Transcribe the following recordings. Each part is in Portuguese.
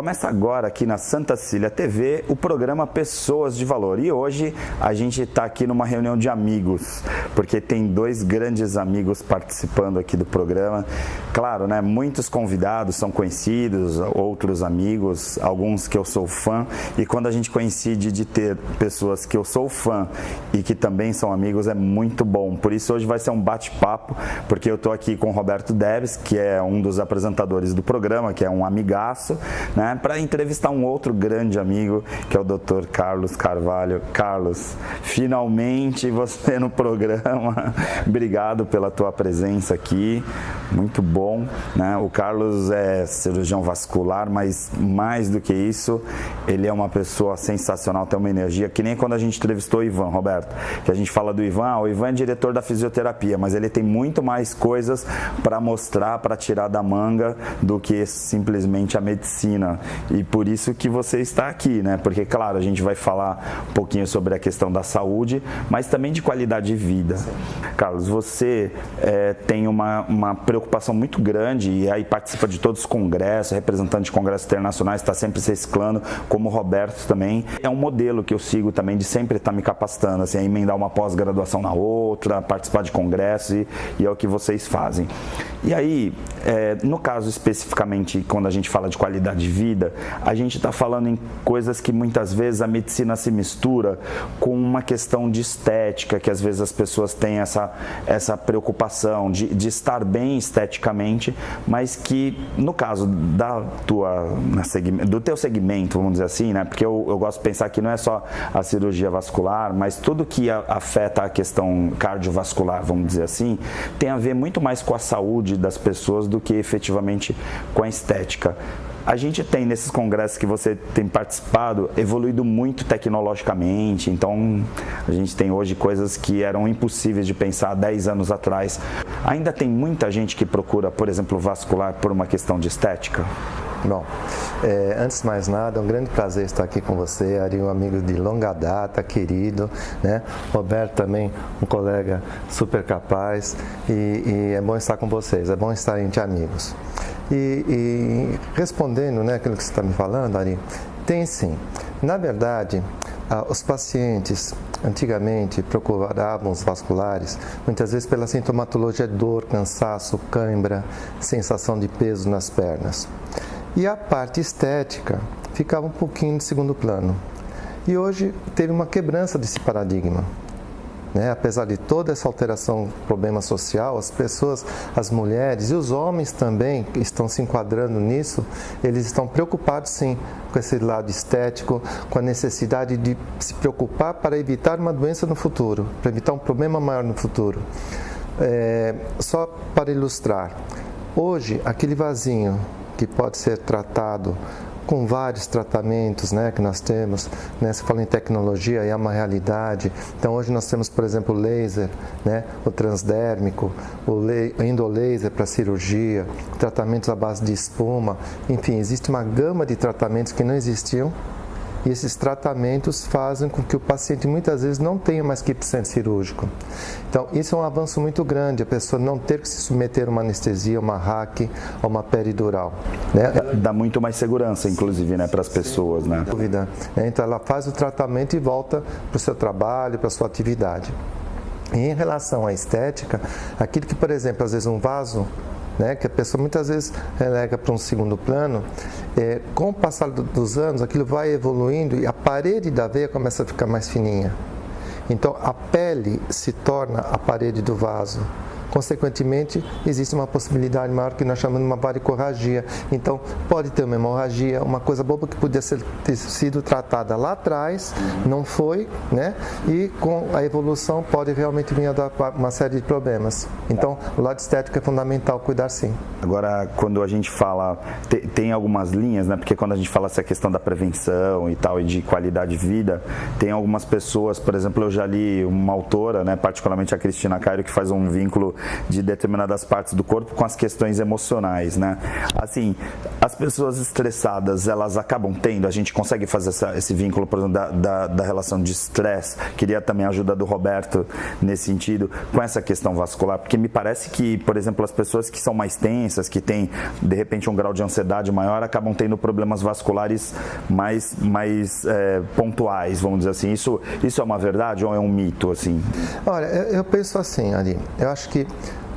Começa agora aqui na Santa Cecília TV o programa Pessoas de Valor. E hoje a gente está aqui numa reunião de amigos, porque tem dois grandes amigos participando aqui do programa. Claro, né? Muitos convidados são conhecidos, outros amigos, alguns que eu sou fã. E quando a gente coincide de ter pessoas que eu sou fã e que também são amigos, é muito bom. Por isso hoje vai ser um bate-papo, porque eu estou aqui com o Roberto Deves, que é um dos apresentadores do programa, que é um amigaço, né? Para entrevistar um outro grande amigo, que é o Dr. Carlos Carvalho. Carlos, finalmente você no programa. Obrigado pela tua presença aqui, muito bom, né? O Carlos é cirurgião vascular, mas mais do que isso, ele é uma pessoa sensacional, tem uma energia, que nem quando a gente entrevistou o Ivan, Roberto, que a gente fala do Ivan, o Ivan é diretor da fisioterapia, mas ele tem muito mais coisas para mostrar, para tirar da manga, do que simplesmente a medicina. E por isso que você está aqui, né? Porque, claro, a gente vai falar um pouquinho sobre a questão da saúde, mas também de qualidade de vida. Sim. Carlos, você tem uma preocupação muito grande e aí participa de todos os congressos, representante de congressos internacionais, está sempre se reciclando, como o Roberto também. É um modelo que eu sigo também de sempre estar me capacitando, assim, a emendar uma pós-graduação na outra, participar de congressos e é o que vocês fazem. E aí, no caso especificamente, quando a gente fala de qualidade de vida, a gente está falando em coisas que muitas vezes a medicina se mistura com uma questão de estética, que às vezes as pessoas têm essa preocupação de estar bem esteticamente, mas que no caso do teu segmento, vamos dizer assim, né? Porque eu gosto de pensar que não é só a cirurgia vascular, mas tudo que afeta a questão cardiovascular, vamos dizer assim, tem a ver muito mais com a saúde das pessoas do que efetivamente com a estética. A gente tem, nesses congressos que você tem participado, evoluído muito tecnologicamente, então a gente tem hoje coisas que eram impossíveis de pensar há 10 anos atrás. Ainda tem muita gente que procura, por exemplo, vascular por uma questão de estética? Bom, antes de mais nada, é um grande prazer estar aqui com você, Ari, um amigo de longa data, querido, né? Roberto também, um colega super capaz e é bom estar com vocês, é bom estar entre amigos. E respondendo, né, aquilo que você está me falando, Ari, tem sim. Na verdade, os pacientes antigamente procuravam os vasculares muitas vezes pela sintomatologia de dor, cansaço, cãibra, sensação de peso nas pernas. E a parte estética ficava um pouquinho de segundo plano. E hoje teve uma quebrança desse paradigma. Né? Apesar de toda essa alteração, problema social, as pessoas, as mulheres e os homens também que estão se enquadrando nisso, eles estão preocupados sim com esse lado estético, com a necessidade de se preocupar para evitar uma doença no futuro, para evitar um problema maior no futuro. Só para ilustrar, hoje aquele vasinho que pode ser tratado com vários tratamentos, né, que nós temos, né, se fala em tecnologia, é uma realidade. Então hoje nós temos, por exemplo, o laser, né, o transdérmico, o endolaser para cirurgia, tratamentos à base de espuma, enfim, existe uma gama de tratamentos que não existiam. E esses tratamentos fazem com que o paciente muitas vezes não tenha mais que ir para o centro cirúrgico. Então, isso é um avanço muito grande, a pessoa não ter que se submeter a uma anestesia, uma RAC ou uma peridural. Né? Dá muito mais segurança, inclusive, né, para as pessoas, né? Sem dúvida. Então, ela faz o tratamento e volta para o seu trabalho, para a sua atividade. E em relação à estética, aquilo que, por exemplo, às vezes um vaso, né, que a pessoa muitas vezes relega para um segundo plano, com o passar dos anos aquilo vai evoluindo e a parede da veia começa a ficar mais fininha. Então a pele se torna a parede do vaso. Consequentemente, existe uma possibilidade maior que nós chamamos de uma varicorragia. Então, pode ter uma hemorragia, uma coisa boba que podia ter sido tratada lá atrás, não foi, né? E com a evolução pode realmente vir a dar uma série de problemas. Então, o lado estético é fundamental cuidar sim. Agora, quando a gente fala, tem algumas linhas, né? Porque quando a gente fala essa questão da prevenção e tal, e de qualidade de vida, tem algumas pessoas, por exemplo, eu já li uma autora, né? Particularmente a Cristina Cairo, que faz um vínculo de determinadas partes do corpo com as questões emocionais, né? Assim, as pessoas estressadas, elas acabam tendo, a gente consegue fazer esse vínculo, por exemplo, da relação de estresse. Queria também a ajuda do Roberto nesse sentido, com essa questão vascular, porque me parece que, por exemplo, as pessoas que são mais tensas, que têm, de repente, um grau de ansiedade maior, acabam tendo problemas vasculares mais pontuais, vamos dizer assim. Isso é uma verdade ou é um mito, assim? Olha, eu penso assim, Ari, eu acho que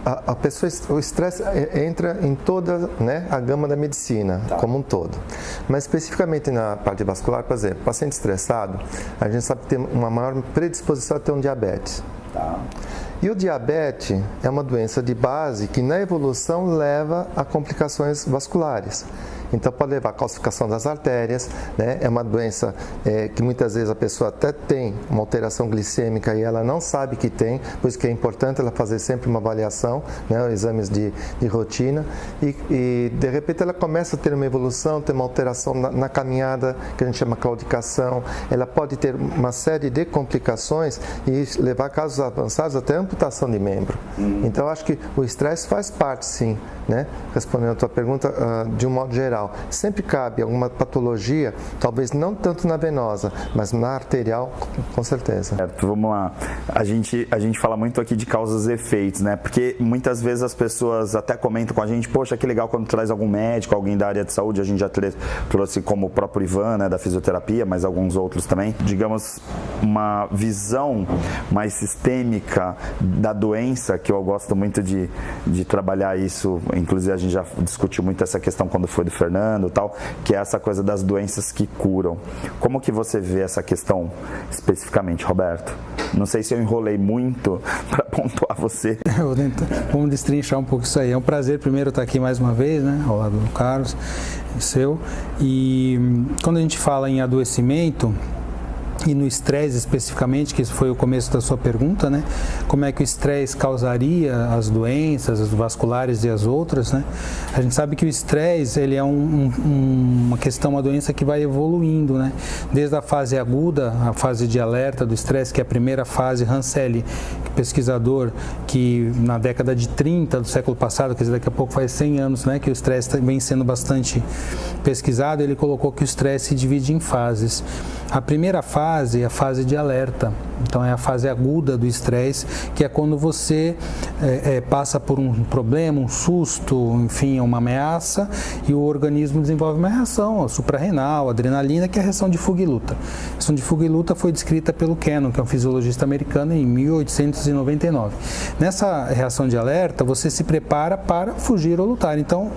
a pessoa, o estresse entra em toda, né, a gama da medicina, como um todo. Mas especificamente na parte vascular, por exemplo, paciente estressado, a gente sabe que tem uma maior predisposição a ter um diabetes. E o diabetes é uma doença de base que na evolução leva a complicações vasculares. Então pode levar à calcificação das artérias, né? É uma doença que muitas vezes a pessoa até tem uma alteração glicêmica e ela não sabe que tem, por isso que é importante ela fazer sempre uma avaliação, né? Exames de rotina e de repente ela começa a ter uma evolução, ter uma alteração na caminhada, que a gente chama claudicação, ela pode ter uma série de complicações e levar a casos avançados até amputação de membro. Então eu acho que o estresse faz parte, sim, né? Respondendo a tua pergunta, de um modo geral, sempre cabe alguma patologia, talvez não tanto na venosa, mas na arterial, com certeza. Certo, vamos lá. A gente fala muito aqui de causas e efeitos, né? Porque muitas vezes as pessoas até comentam com a gente, poxa, que legal quando traz algum médico, alguém da área de saúde, a gente já trouxe como o próprio Ivan, né, da fisioterapia, mas alguns outros também, digamos, uma visão mais sistêmica da doença, que eu gosto muito de trabalhar isso, inclusive a gente já discutiu muito essa questão quando foi do Fernando, tal, que é essa coisa das doenças que curam. Como que você vê essa questão especificamente, Roberto? Não sei se eu enrolei muito para pontuar você. Vamos destrinchar um pouco isso aí. É um prazer primeiro estar aqui mais uma vez, né, ao lado do Carlos, seu. E quando a gente fala em adoecimento, e no estresse especificamente, que esse foi o começo da sua pergunta, né? Como é que o estresse causaria as doenças, as vasculares e as outras, né? A gente sabe que o estresse, ele é uma questão, uma doença que vai evoluindo, né? Desde a fase aguda, a fase de alerta do estresse, que é a primeira fase, Hanselli, pesquisador que na década de 30 do século passado, quer dizer, daqui a pouco faz 100 anos, né, que o estresse vem sendo bastante pesquisado, ele colocou que o estresse se divide em fases. A primeira fase é a fase de alerta, então é a fase aguda do estresse, que é quando você passa por um problema, um susto, enfim, uma ameaça, e o organismo desenvolve uma reação, a suprarrenal, a adrenalina, que é a reação de fuga e luta. A reação de fuga e luta foi descrita pelo Cannon, que é um fisiologista americano, em 1899. Nessa reação de alerta, você se prepara para fugir ou lutar. Então,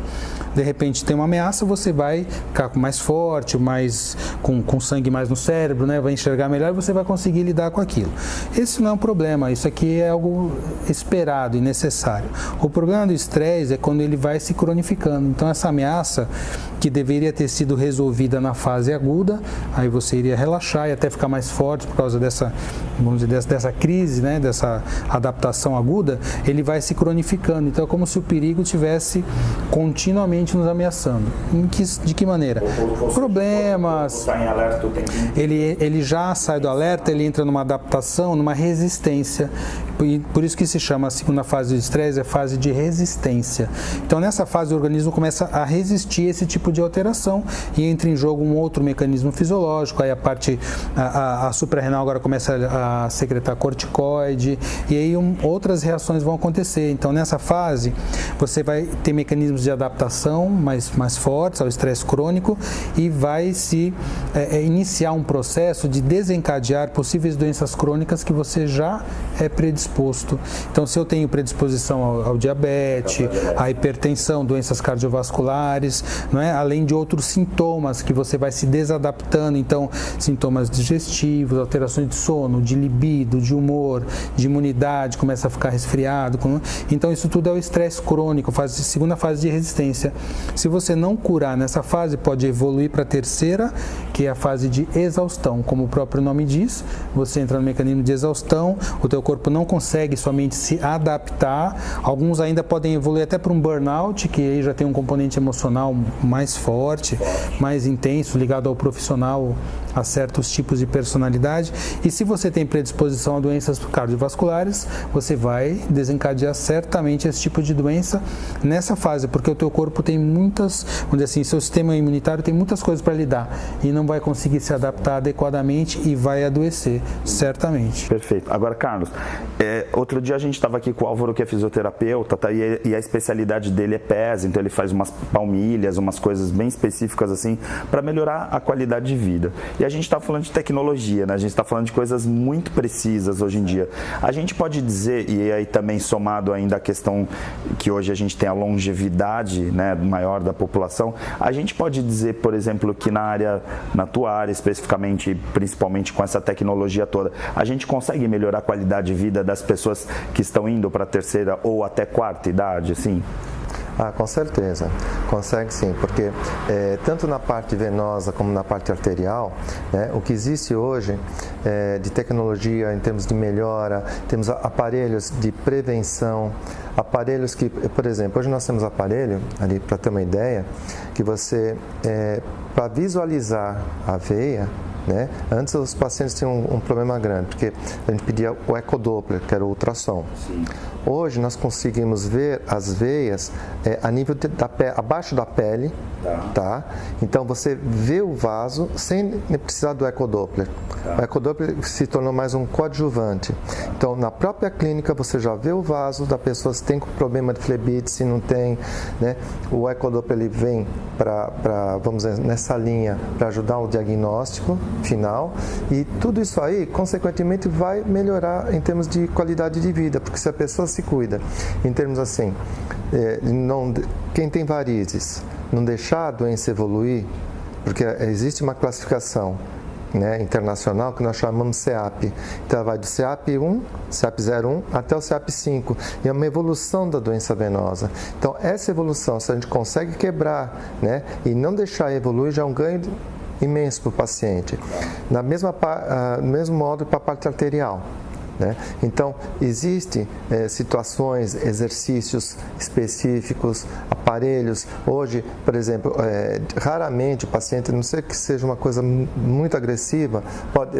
de repente tem uma ameaça, você vai ficar mais forte, mais com sangue mais no cérebro, né? Vai enxergar melhor e você vai conseguir lidar com aquilo. Esse não é um problema, isso aqui é algo esperado e necessário. O problema do estresse é quando ele vai se cronificando. Então essa ameaça, que deveria ter sido resolvida na fase aguda, aí você iria relaxar e até ficar mais forte por causa dessa, vamos dizer, dessa crise, né? Dessa adaptação aguda, ele vai se cronificando. Então é como se o perigo estivesse continuamente nos ameaçando. De que maneira? Problemas. Ele já sai do alerta, ele entra numa adaptação, numa resistência. Por isso que se chama a segunda fase do estresse, é fase de resistência. Então nessa fase o organismo começa a resistir a esse tipo de alteração e entra em jogo um outro mecanismo fisiológico, aí a suprarrenal agora começa a secretar corticoide e aí outras reações vão acontecer. Então nessa fase você vai ter mecanismos de adaptação mais fortes ao estresse crônico e vai se iniciar um processo de desencadear possíveis doenças crônicas que você já é predisposto. Então, se eu tenho predisposição ao diabetes, à hipertensão, doenças cardiovasculares, não é? Além de outros sintomas que você vai se desadaptando, então, sintomas digestivos, alterações de sono, de libido, de humor, de imunidade, começa a ficar resfriado. Então, isso tudo é o estresse crônico, segunda fase de resistência. Se você não curar nessa fase, pode evoluir para a terceira, que é a fase de exaustão. Como o próprio nome diz, você entra no mecanismo de exaustão, o teu corpo não consegue somente se adaptar. Alguns ainda podem evoluir até para um burnout, que aí já tem um componente emocional mais mais forte, mais intenso, ligado ao profissional, a certos tipos de personalidade. E se você tem predisposição a doenças cardiovasculares, você vai desencadear certamente esse tipo de doença nessa fase, porque o teu corpo tem muitas, vamos dizer assim, seu sistema imunitário tem muitas coisas para lidar e não vai conseguir se adaptar adequadamente e vai adoecer, certamente. Perfeito. Agora, Carlos, outro dia a gente estava aqui com o Álvaro, que é fisioterapeuta, tá? E a especialidade dele é pés, então ele faz umas palmilhas, umas coisas bem específicas assim, para melhorar a qualidade de vida. E a gente está falando de tecnologia, né? A gente está falando de coisas muito precisas hoje em dia. A gente pode dizer, e aí também somado ainda a questão que hoje a gente tem a longevidade, né, maior da população, a gente pode dizer, por exemplo, que na tua área especificamente, principalmente com essa tecnologia toda, a gente consegue melhorar a qualidade de vida das pessoas que estão indo para a terceira ou até quarta idade, assim? Com certeza, consegue sim, porque tanto na parte venosa como na parte arterial, né, o que existe hoje de tecnologia em termos de melhora, temos aparelhos de prevenção, aparelhos que, por exemplo, hoje nós temos aparelho, ali para ter uma ideia, que você, para visualizar a veia, né? Antes os pacientes tinham um problema grande, porque a gente pedia o ecodoppler, que era o ultrassom. Sim. Hoje nós conseguimos ver as veias a nível abaixo da pele, tá? Então você vê o vaso sem precisar do ecodoppler. Tá. O ecodoppler se tornou mais um coadjuvante. Então na própria clínica você já vê o vaso da pessoa, se tem problema de flebite, se não tem, né? O ecodoppler ele vem para, vamos dizer, nessa linha para ajudar o diagnóstico final, e tudo isso aí consequentemente vai melhorar em termos de qualidade de vida, porque se a pessoa se cuida em termos assim, quem tem varizes, não deixar a doença evoluir, porque existe uma classificação, né, internacional que nós chamamos CEAP. Então vai do CEAP 1, CEAP 01 até o CEAP 5, e é uma evolução da doença venosa. Então essa evolução, se a gente consegue quebrar, né, e não deixar evoluir, já é um ganho imenso para o paciente. No mesmo modo para a parte arterial. Né? Então, existem situações, exercícios específicos, aparelhos. Hoje, por exemplo, raramente o paciente, a não ser que seja uma coisa muito agressiva,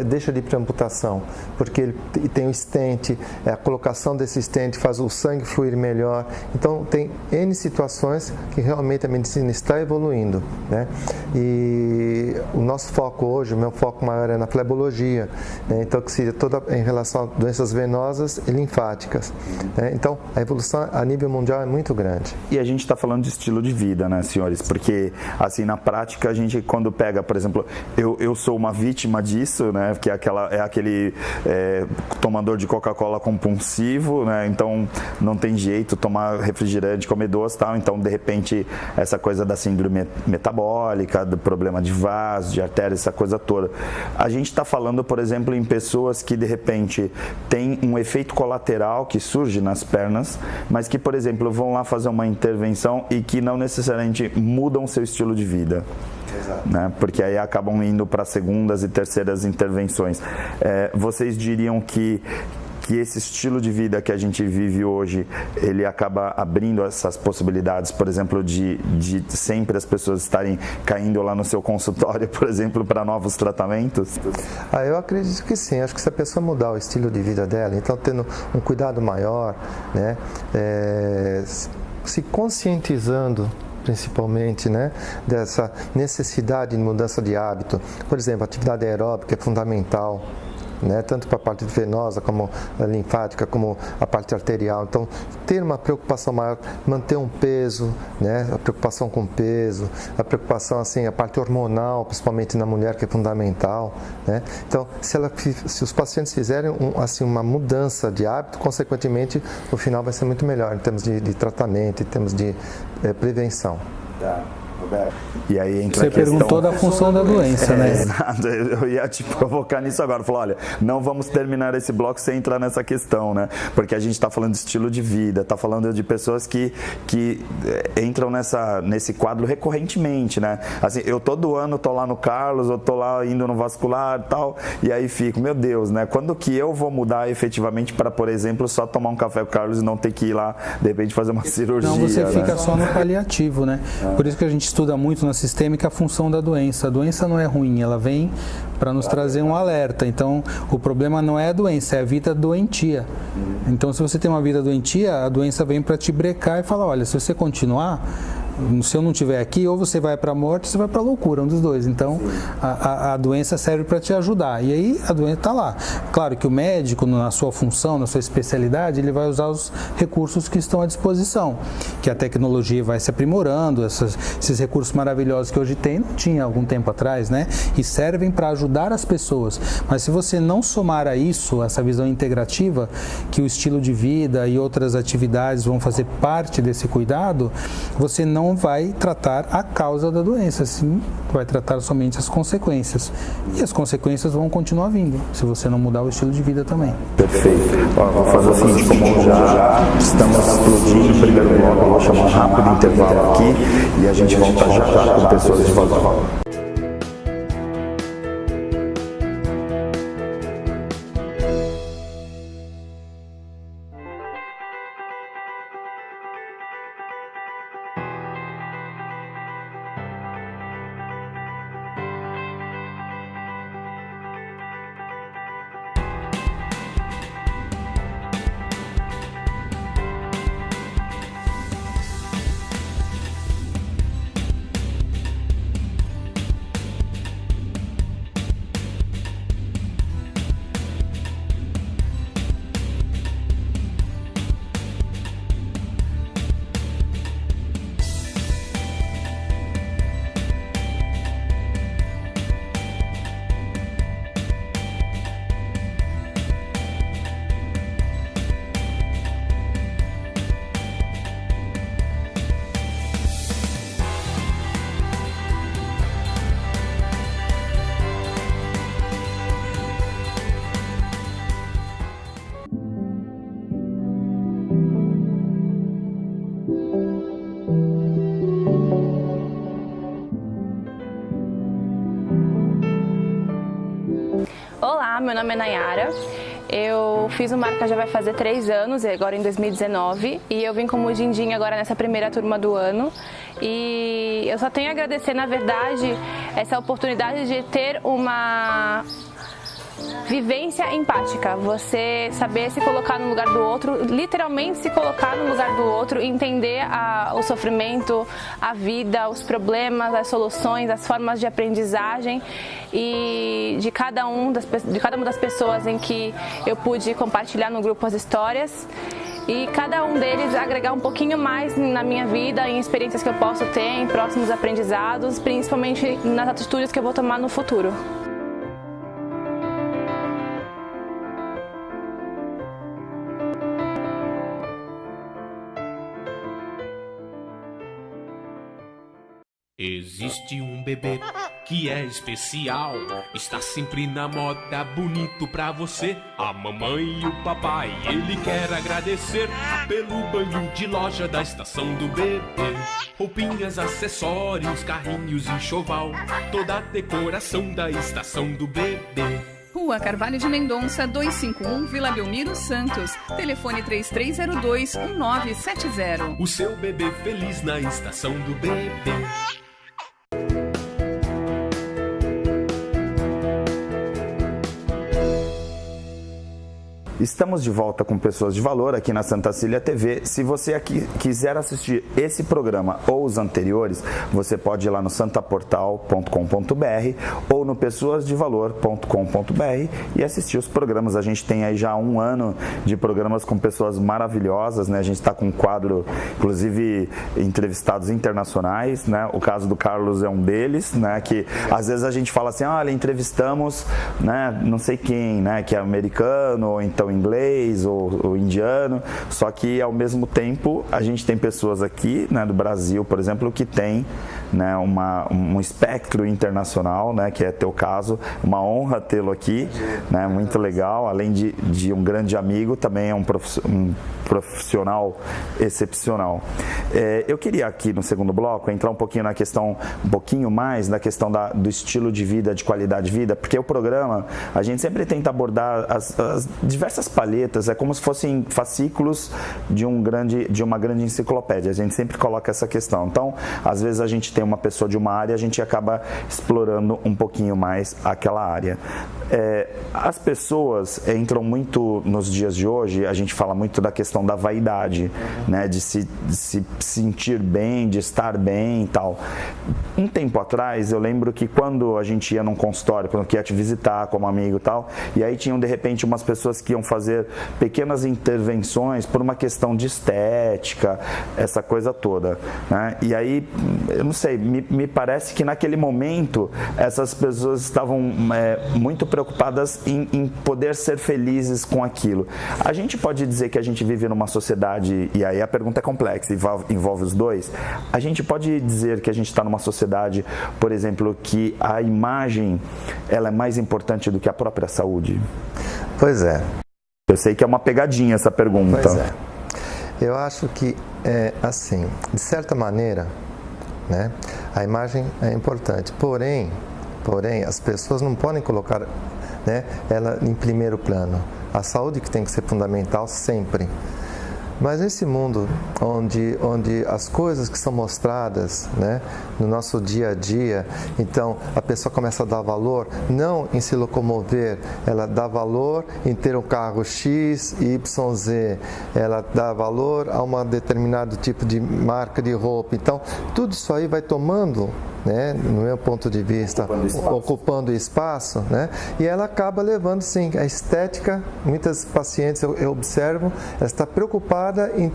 deixa de ir para amputação, porque ele tem o stent, a colocação desse stent faz o sangue fluir melhor. Então, tem N situações que realmente a medicina está evoluindo. Né? E o nosso foco hoje, o meu foco maior é na flebologia, né? Então, que seria toda em relação a doenças venosas e linfáticas. Né? Então, a evolução a nível mundial é muito grande. E a gente está falando de estilo de vida, né, senhores? Porque, assim, na prática, a gente, quando pega, por exemplo, eu sou uma vítima disso, né? Que é aquele tomador de Coca-Cola compulsivo, né? Então, não tem jeito, tomar refrigerante, comer doce e tal. Então, de repente, essa coisa da síndrome metabólica, do problema de vaso, de artéria, essa coisa toda. A gente está falando, por exemplo, em pessoas que, de repente, tem um efeito colateral que surge nas pernas, mas que, por exemplo, vão lá fazer uma intervenção e que não necessariamente mudam seu estilo de vida. Exato. Né? Porque aí acabam indo para segundas e terceiras intervenções. Vocês diriam que esse estilo de vida que a gente vive hoje, ele acaba abrindo essas possibilidades, por exemplo, de sempre as pessoas estarem caindo lá no seu consultório, por exemplo, para novos tratamentos? Eu acredito que sim. Acho que se a pessoa mudar o estilo de vida dela, então tendo um cuidado maior, né, se conscientizando principalmente, né, dessa necessidade de mudança de hábito. Por exemplo, a atividade aeróbica é fundamental, né, tanto para a parte venosa como a linfática, como a parte arterial. Então, ter uma preocupação maior, manter um peso, né, a preocupação com o peso, a preocupação, assim, a parte hormonal, principalmente na mulher, que é fundamental, né? Então, se os pacientes fizerem assim, uma mudança de hábito, consequentemente, o final vai ser muito melhor em termos de tratamento, em termos de prevenção. Tá. E aí entra Você perguntou da função da doença, né? Exato, eu ia te provocar nisso agora, falar, olha, não vamos terminar esse bloco sem entrar nessa questão, né? Porque a gente está falando de estilo de vida, está falando de pessoas que entram nesse quadro recorrentemente, né? Assim, eu todo ano tô lá no Carlos, eu tô lá indo no vascular e tal, e aí fico, meu Deus, né? Quando que eu vou mudar efetivamente para, por exemplo, só tomar um café com o Carlos e não ter que ir lá, de repente, fazer uma cirurgia? Não, você né? fica só no paliativo, né? Por isso que a gente estuda estuda muito na sistêmica a função da doença. A doença não é ruim, ela vem para nos trazer um alerta. Então, o problema não é a doença, é a vida doentia. Então, se você tem uma vida doentia, a doença vem para te brecar e falar, olha, se você continuar, se eu não estiver aqui, ou você vai para a morte, ou você vai para a loucura, um dos dois. Então, a doença serve para te ajudar. E aí, a doença está lá. Claro que o médico, na sua função, na sua especialidade, ele vai usar os recursos que estão à disposição. Que a tecnologia vai se aprimorando, esses recursos maravilhosos que hoje tem, não tinha algum tempo atrás, né? E servem para ajudar as pessoas. Mas se você não somar a isso, essa visão integrativa, que o estilo de vida e outras atividades vão fazer parte desse cuidado, você não vai tratar a causa da doença, sim, vai tratar somente as consequências. E as consequências vão continuar vindo, se você não mudar o estilo de vida também. Perfeito. Vou fazer o seguinte, como já estamos explodindo o primeiro bloco, eu vou chamar um rápido intervalo aqui e a gente volta já com pessoas de valor. Olá, meu nome é Nayara. Eu fiz o Marca já vai fazer 3 anos, agora em 2019, e eu vim como Dindim agora nessa primeira turma do ano. E eu só tenho a agradecer, na verdade, essa oportunidade de ter uma vivência empática, você saber se colocar no lugar do outro, literalmente se colocar no lugar do outro, entender o sofrimento, a vida, os problemas, as soluções, as formas de aprendizagem e de cada uma das pessoas em que eu pude compartilhar no grupo as histórias. E cada um deles agregar um pouquinho mais na minha vida, em experiências que eu posso ter, em próximos aprendizados, principalmente nas atitudes que eu vou tomar no futuro. Existe um bebê que é especial, está sempre na moda, bonito pra você. A mamãe e o papai, ele quer agradecer pelo banho de loja da estação do bebê. Roupinhas, acessórios, carrinhos, enxoval, toda a decoração da estação do bebê. Rua Carvalho de Mendonça, 251, Vila Belmiro, Santos. Telefone 3302-1970. O seu bebê feliz na estação do bebê. Estamos de volta com Pessoas de Valor aqui na Santa Cília TV. Se você aqui quiser assistir esse programa ou os anteriores, você pode ir lá no santaportal.com.br ou no pessoasdevalor.com.br e assistir os programas. A gente tem aí já 1 ano de programas com pessoas maravilhosas, né? A gente está com um quadro, inclusive, entrevistados internacionais, né? O caso do Carlos é um deles, né? Que às vezes a gente fala assim, olha, entrevistamos, né? Não sei quem, né? Que é americano ou então inglês ou indiano, só que ao mesmo tempo a gente tem pessoas aqui, né, do Brasil, por exemplo, que tem, né, um espectro internacional, né, que é teu caso, uma honra tê-lo aqui, né, muito legal, além de um grande amigo, também é um profissional excepcional. Eu queria aqui no segundo bloco entrar um pouquinho mais na questão do estilo de vida, de qualidade de vida, porque o programa, a gente sempre tenta abordar as diversas palhetas, é como se fossem fascículos de uma grande enciclopédia. A gente sempre coloca essa questão. Então, às vezes a gente tem uma pessoa de uma área, a gente acaba explorando um pouquinho mais aquela área. As pessoas entram muito nos dias de hoje, a gente fala muito da questão da vaidade, né? De se sentir bem, de estar bem e tal. Um tempo atrás, eu lembro que quando a gente ia num consultório, quando eu ia te visitar como amigo e tal, e aí tinham de repente umas pessoas que iam fazer pequenas intervenções por uma questão de estética, essa coisa toda, né? E aí, eu não sei, me parece que naquele momento essas pessoas estavam muito preocupadas em poder ser felizes com aquilo. A gente pode dizer que a gente vive numa sociedade, e aí a pergunta é complexa, envolve os dois. A gente pode dizer que a gente está numa sociedade, por exemplo, que a imagem ela é mais importante do que a própria saúde? Pois é. Eu sei que é uma pegadinha essa pergunta. Pois é. Eu acho que, assim, de certa maneira, né, a imagem é importante. Porém, as pessoas não podem colocar, né, ela em primeiro plano. A saúde que tem que ser fundamental sempre. Mas nesse mundo onde as coisas que são mostradas, né, no nosso dia a dia, então a pessoa começa a dar valor não em se locomover, ela dá valor em ter um carro X, Y, Z, ela dá valor a um determinado tipo de marca de roupa. Então, tudo isso aí vai tomando, né, no meu ponto de vista, ocupando espaço, né, e ela acaba levando, sim, a estética. Muitas pacientes, eu observo, ela está preocupada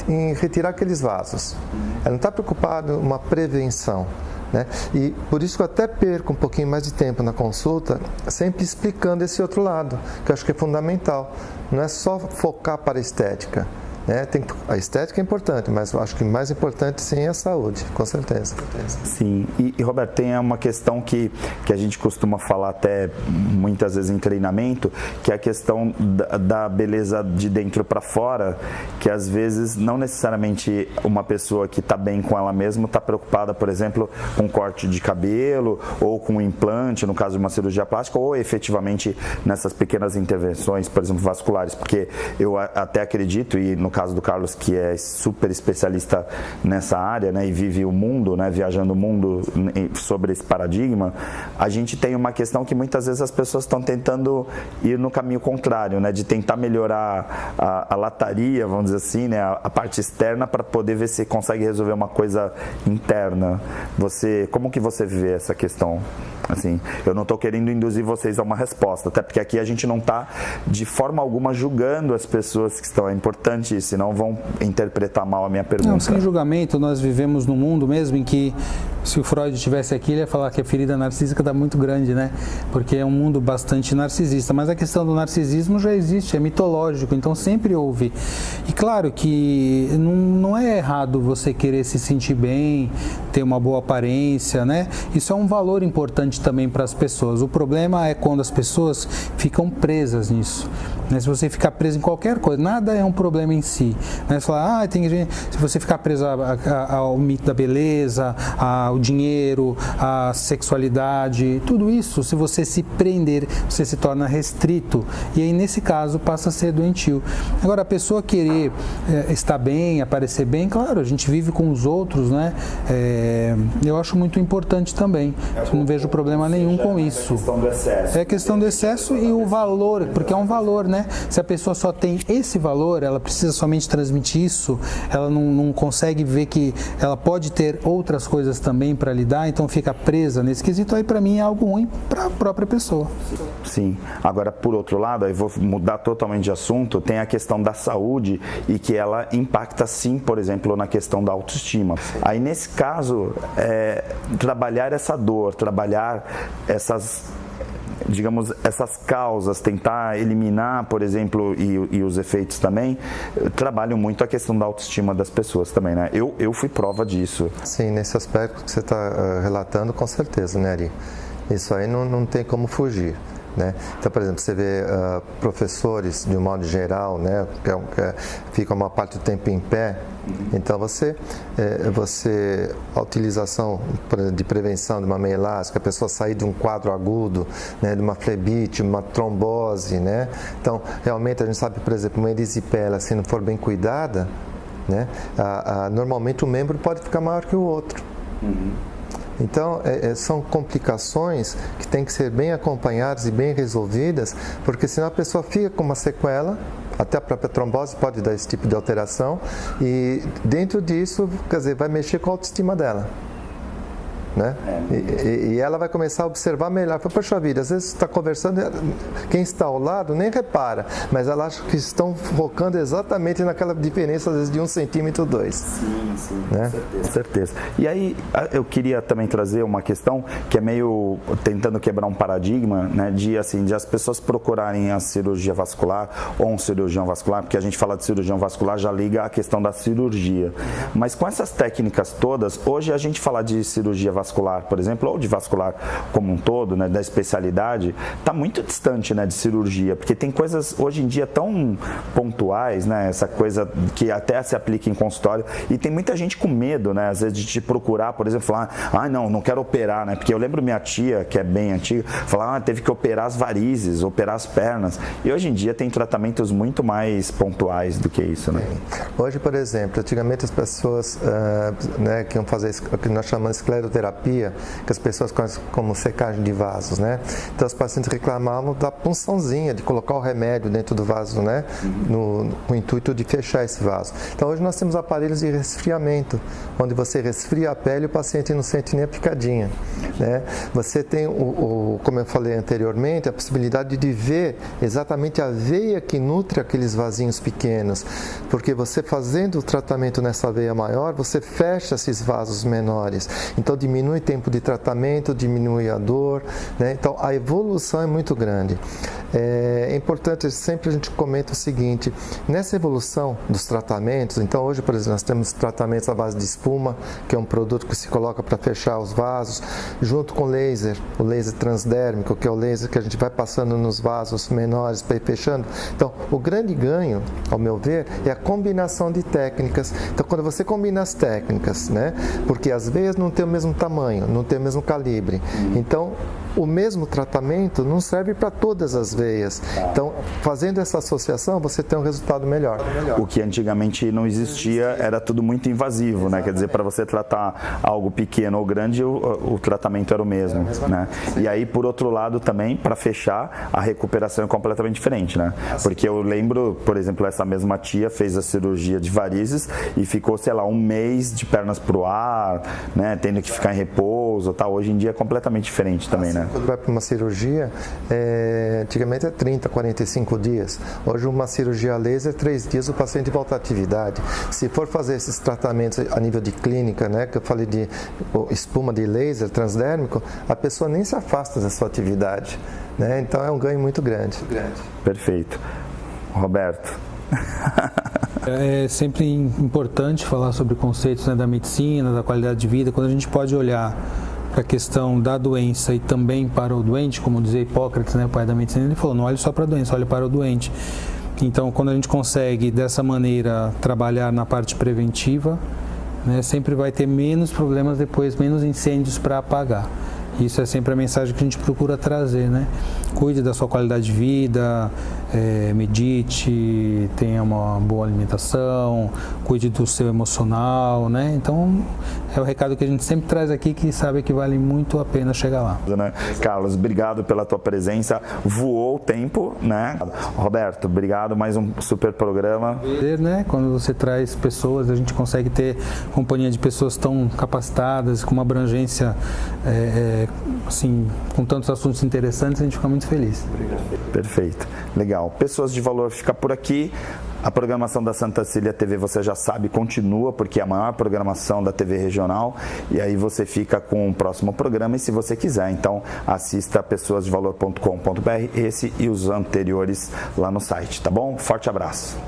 em retirar aqueles vasos, ela não está preocupada em uma prevenção, né? E por isso que eu até perco um pouquinho mais de tempo na consulta, sempre explicando esse outro lado, que eu acho que é fundamental. Não é só focar para a estética, né? A estética é importante, mas eu acho que mais importante sim é a saúde, com certeza. Sim, e Roberto, tem uma questão que a gente costuma falar até muitas vezes em treinamento, que é a questão da beleza de dentro para fora, que às vezes não necessariamente uma pessoa que está bem com ela mesma está preocupada, por exemplo, com corte de cabelo ou com implante, no caso de uma cirurgia plástica, ou efetivamente nessas pequenas intervenções, por exemplo, vasculares, porque eu até acredito, e no caso do Carlos, que é super especialista nessa área, né, e vive o mundo, né, viajando o mundo sobre esse paradigma, a gente tem uma questão que muitas vezes as pessoas estão tentando ir no caminho contrário, né, de tentar melhorar a lataria, vamos dizer assim, né, a parte externa, para poder ver se consegue resolver uma coisa interna. Como que você vê essa questão? Assim, eu não estou querendo induzir vocês a uma resposta, até porque aqui a gente não está de forma alguma julgando as pessoas que estão. É importante isso, senão vão interpretar mal a minha pergunta. Não, sem julgamento. Nós vivemos num mundo mesmo em que, se o Freud estivesse aqui, ele ia falar que a ferida narcísica está muito grande, né? Porque é um mundo bastante narcisista. Mas a questão do narcisismo já existe, é mitológico, então sempre houve. E claro que não é errado você querer se sentir bem, ter uma boa aparência, né? Isso é um valor importante também para as pessoas. O problema é quando as pessoas ficam presas nisso. Né? Se você ficar preso em qualquer coisa, nada é um problema em si. Né? Você fala, se você ficar preso ao mito da beleza, ao dinheiro, à sexualidade, tudo isso, se você se prender, você se torna restrito. E aí, nesse caso, passa a ser doentio. Agora, a pessoa querer estar bem, aparecer bem, claro, a gente vive com os outros, né? Eu acho muito importante também. Não vejo problema nenhum com isso. É questão do excesso e o valor, porque é um valor, né? Se a pessoa só tem esse valor, ela precisa somente transmitir isso, ela não consegue ver que ela pode ter outras coisas também para lidar, então fica presa nesse quesito. Aí, para mim, é algo ruim para a própria pessoa. Sim. Agora, por outro lado, aí vou mudar totalmente de assunto, tem a questão da saúde e que ela impacta, sim, por exemplo, na questão da autoestima. Aí, nesse caso, trabalhar essa dor, trabalhar essas causas, tentar eliminar, por exemplo, e os efeitos também, trabalham muito a questão da autoestima das pessoas também, né? Eu fui prova disso. Sim, nesse aspecto que você está relatando, com certeza, né, Ari? Isso aí não tem como fugir. né? Então, por exemplo, você vê professores, de um modo geral, né, que ficam uma parte do tempo em pé. Então, a utilização de prevenção de uma meia elástica, a pessoa sair de um quadro agudo, né, de uma flebite, uma trombose, né? Então, realmente a gente sabe, por exemplo, uma erisipela, se não for bem cuidada, né, normalmente o membro pode ficar maior que o outro. Então, são complicações que têm que ser bem acompanhadas e bem resolvidas, porque senão a pessoa fica com uma sequela, até a própria trombose pode dar esse tipo de alteração, e dentro disso, quer dizer, vai mexer com a autoestima dela. Né? E ela vai começar a observar melhor. Poxa vida, às vezes você está conversando, quem está ao lado nem repara, mas ela acha que estão focando exatamente naquela diferença, às vezes, de 1 centímetro ou 2. Sim, né? Com certeza. E aí, eu queria também trazer uma questão que é meio tentando quebrar um paradigma, né, de as pessoas procurarem a cirurgia vascular ou um cirurgião vascular, porque a gente fala de cirurgião vascular, já liga a questão da cirurgia. Mas com essas técnicas todas, hoje a gente fala de cirurgia vascular, por exemplo, ou de vascular como um todo, né, da especialidade, está muito distante, né, de cirurgia, porque tem coisas hoje em dia tão pontuais, né, essa coisa que até se aplica em consultório, e tem muita gente com medo, né, às vezes de te procurar, por exemplo, falar, não quero operar, né, porque eu lembro minha tia, que é bem antiga, falar, teve que operar as varizes, operar as pernas, e hoje em dia tem tratamentos muito mais pontuais do que isso, né? Hoje, por exemplo, antigamente as pessoas né, que iam fazer o que nós chamamos de escleroterapia, que as pessoas conhecem como secagem de vasos, né? Então os pacientes reclamavam da punçãozinha, de colocar o remédio dentro do vaso, né? Com o intuito de fechar esse vaso. Então hoje nós temos aparelhos de resfriamento, onde você resfria a pele e o paciente não sente nem a picadinha, né? Você tem, como eu falei anteriormente, a possibilidade de ver exatamente a veia que nutre aqueles vasinhos pequenos, porque você fazendo o tratamento nessa veia maior, você fecha esses vasos menores. Então diminui o tempo de tratamento, diminui a dor, né? Então a evolução é muito grande. É importante, sempre a gente comenta o seguinte, nessa evolução dos tratamentos, então hoje, por exemplo, nós temos tratamentos à base de espuma, que é um produto que se coloca para fechar os vasos, junto com laser, o laser transdérmico, que é o laser que a gente vai passando nos vasos menores para ir fechando. Então, o grande ganho, ao meu ver, é a combinação de técnicas. Então, quando você combina as técnicas, né? Porque as veias não têm o mesmo tamanho, não têm o mesmo calibre. Então, o mesmo tratamento não serve para todas as veias. Então, fazendo essa associação, você tem um resultado melhor. O que antigamente não existia, era tudo muito invasivo, exatamente, né? Quer dizer, para você tratar algo pequeno ou grande, o tratamento era o mesmo, né? E aí, por outro lado, também, para fechar, a recuperação é completamente diferente, né? Porque eu lembro, por exemplo, essa mesma tia fez a cirurgia de varizes e ficou, sei lá, 1 mês de pernas pro ar, né? Tendo que ficar em repouso, tal. Hoje em dia é completamente diferente também, né? Quando vai para uma cirurgia, antigamente é 30, 45 dias. Hoje uma cirurgia laser, 3 dias o paciente volta à atividade. Se for fazer esses tratamentos a nível de clínica, né, que eu falei de espuma de laser transdérmico, a pessoa nem se afasta da sua atividade, né? Então é um ganho muito grande. Perfeito. Roberto. É sempre importante falar sobre conceitos, né, da medicina, da qualidade de vida, quando a gente pode olhar para a questão da doença e também para o doente, como dizia Hipócrates, né, o pai da medicina, ele falou, não olhe só para a doença, olhe para o doente. Então, quando a gente consegue, dessa maneira, trabalhar na parte preventiva, né, sempre vai ter menos problemas depois, menos incêndios para apagar. Isso é sempre a mensagem que a gente procura trazer, né? Cuide da sua qualidade de vida, medite, tenha uma boa alimentação, cuide do seu emocional, né? Então, é o recado que a gente sempre traz aqui, que sabe que vale muito a pena chegar lá. Carlos, obrigado pela tua presença. Voou o tempo, né? Roberto, obrigado, mais um super programa. Né? Quando você traz pessoas, a gente consegue ter companhia de pessoas tão capacitadas, com uma abrangência, assim, com tantos assuntos interessantes, a gente fica muito feliz. Obrigado. Perfeito. Legal. Pessoas de Valor fica por aqui. A programação da Santa Cecília TV, você já sabe, continua, porque é a maior programação da TV regional, e aí você fica com o próximo programa, e se você quiser, então assista pessoasdevalor.com.br, esse e os anteriores lá no site, tá bom? Forte abraço!